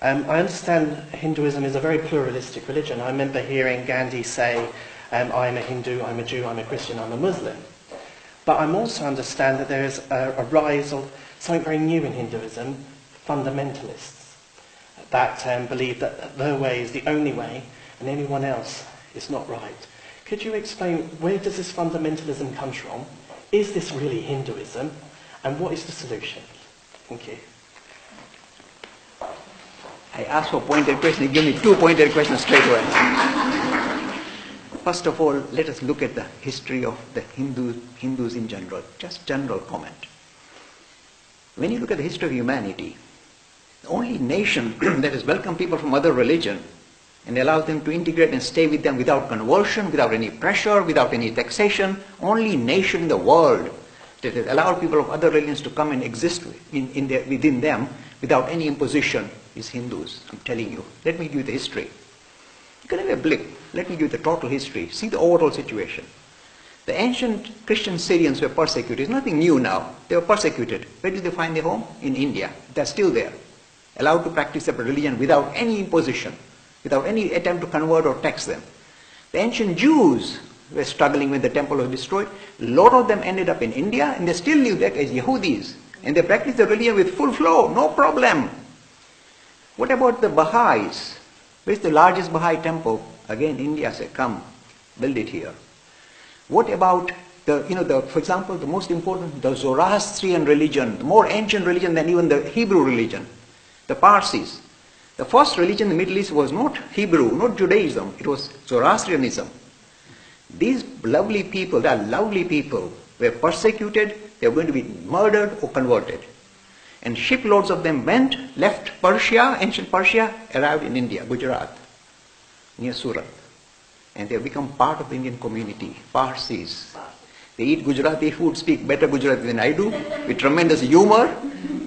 I understand Hinduism is a very pluralistic religion. I remember hearing Gandhi say, I'm a Hindu, I'm a Jew, I'm a Christian, I'm a Muslim. But I also understand that there is a rise of something very new in Hinduism, fundamentalists, that believe that their way is the only way and anyone else is not right. Could you explain, where does this fundamentalism come from? Is this really Hinduism? And what is the solution? Thank you. I asked for pointed questions. You give me 2 pointed questions straight away. First of all, let us look at the history of the Hindus in general. Just general comment. When you look at the history of humanity, the only nation that has welcomed people from other religion and allows them to integrate and stay with them without conversion, without any pressure, without any taxation, only nation in the world that has allowed people of other religions to come and exist within them without any imposition is Hindus. I'm telling you. Let me give you the history. You can have a blip. Let me give you the total history. See the overall situation. The ancient Christian Syrians were persecuted. It's nothing new now. They were persecuted. Where did they find their home? In India. They're still there. Allowed to practice their religion without any imposition, without any attempt to convert or tax them. The ancient Jews were struggling when the temple was destroyed. A lot of them ended up in India and they still live there as Yehudis. And they practice their religion with full flow, no problem. What about the Baha'is? Where's the largest Baha'i temple? Again, India said, come, build it here. What about for example, the most important, the Zoroastrian religion, the more ancient religion than even the Hebrew religion, the Parsis. The first religion in the Middle East was not Hebrew, not Judaism, it was Zoroastrianism. These lovely people, they are lovely people, were persecuted, they were going to be murdered or converted. And shiploads of them left Persia, ancient Persia, arrived in India, Gujarat, near Surat. And they have become part of the Indian community, Parsis. They eat Gujarati food, speak better Gujarati than I do, with tremendous humor,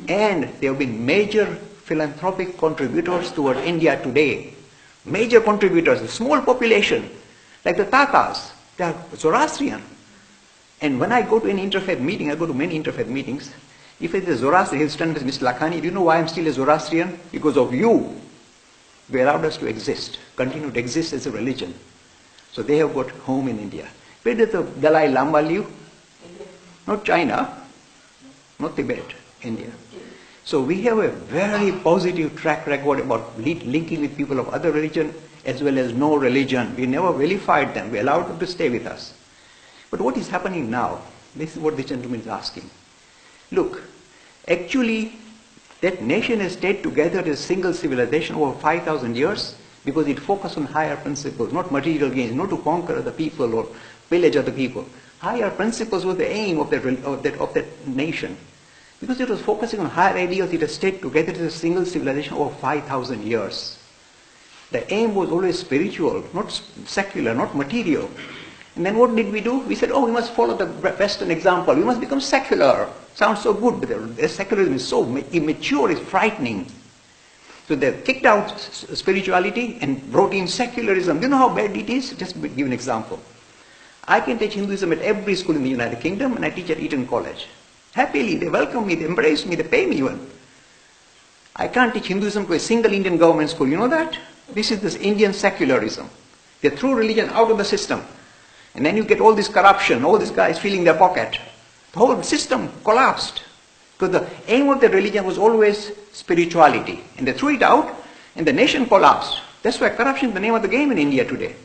and they have been major philanthropic contributors towards India today. Major contributors, a small population, like the Tatas, they are Zoroastrian. And when I go to an interfaith meeting, I go to many interfaith meetings, if it is Zoroastrian, he'll stand with Mr. Lakhani, do you know why I'm still a Zoroastrian? Because of you. You allowed us to exist, continue to exist as a religion. So they have got home in India. Where did the Dalai Lama live? Not China, not Tibet, India. So we have a very positive track record about linking with people of other religion as well as no religion. We never vilified them. We allowed them to stay with us. But what is happening now? This is what the gentleman is asking. Look, actually, that nation has stayed together as a single civilization over 5,000 years because it focused on higher principles, not material gains, not to conquer other people or pillage other people. Higher principles were the aim of that nation. Because it was focusing on higher ideals, it has stayed together as a single civilization over 5,000 years. The aim was always spiritual, not secular, not material. And then what did we do? We said, we must follow the Western example. We must become secular. Sounds so good, but the secularism is so immature, it's frightening. So they kicked out spirituality and brought in secularism. Do you know how bad it is? Just give an example. I can teach Hinduism at every school in the United Kingdom, and I teach at Eton College. Happily, they welcome me, they embrace me, they pay me even. I can't teach Hinduism to a single Indian government school. You know that? This is this Indian secularism. They threw religion out of the system. And then you get all this corruption, all these guys filling their pocket. The whole system collapsed. Because the aim of the religion was always spirituality. And they threw it out, and the nation collapsed. That's why corruption is the name of the game in India today.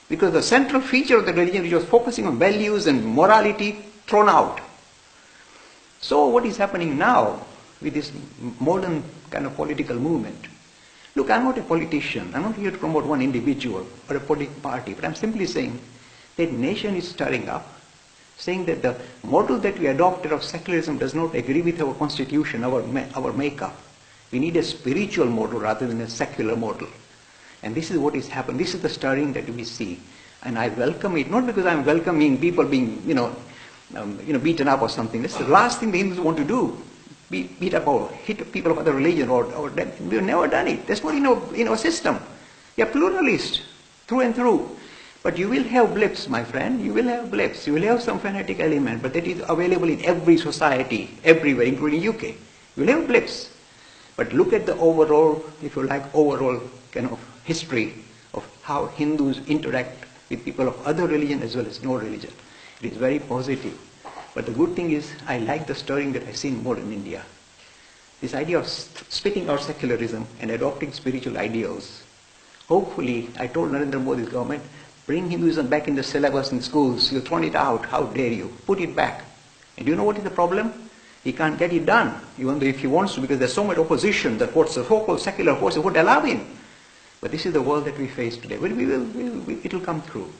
Because the central feature of the religion, which was focusing on values and morality, thrown out. So what is happening now with this modern kind of political movement? Look, I'm not a politician. I'm not here to promote one individual or a political party. But I'm simply saying that nation is stirring up, saying that the model that we adopted of secularism does not agree with our constitution, our makeup. We need a spiritual model rather than a secular model. And this is what is happening. This is the stirring that we see. And I welcome it, not because I'm welcoming people being, beaten up or something. That's the last thing the Hindus want to do. Beat up or hit people of other religion or we've never done it. That's not in our system. We are pluralist through and through. But you will have blips, my friend. You will have blips. You will have some fanatic element, but that is available in every society, everywhere, including UK. You will have blips. But look at the overall, if you like, overall kind of history of how Hindus interact with people of other religion as well as no religion. It is very positive. But the good thing is, I like the stirring that I've seen more in India. This idea of spitting out secularism and adopting spiritual ideals. Hopefully, I told Narendra Modi's government, bring Hinduism back in the syllabus in schools. You've thrown it out. How dare you? Put it back. And do you know what is the problem? He can't get it done, even though if he wants to, because there's so much opposition that what the so-called secular forces would allow him. But this is the world that we face today. Well, it will come through.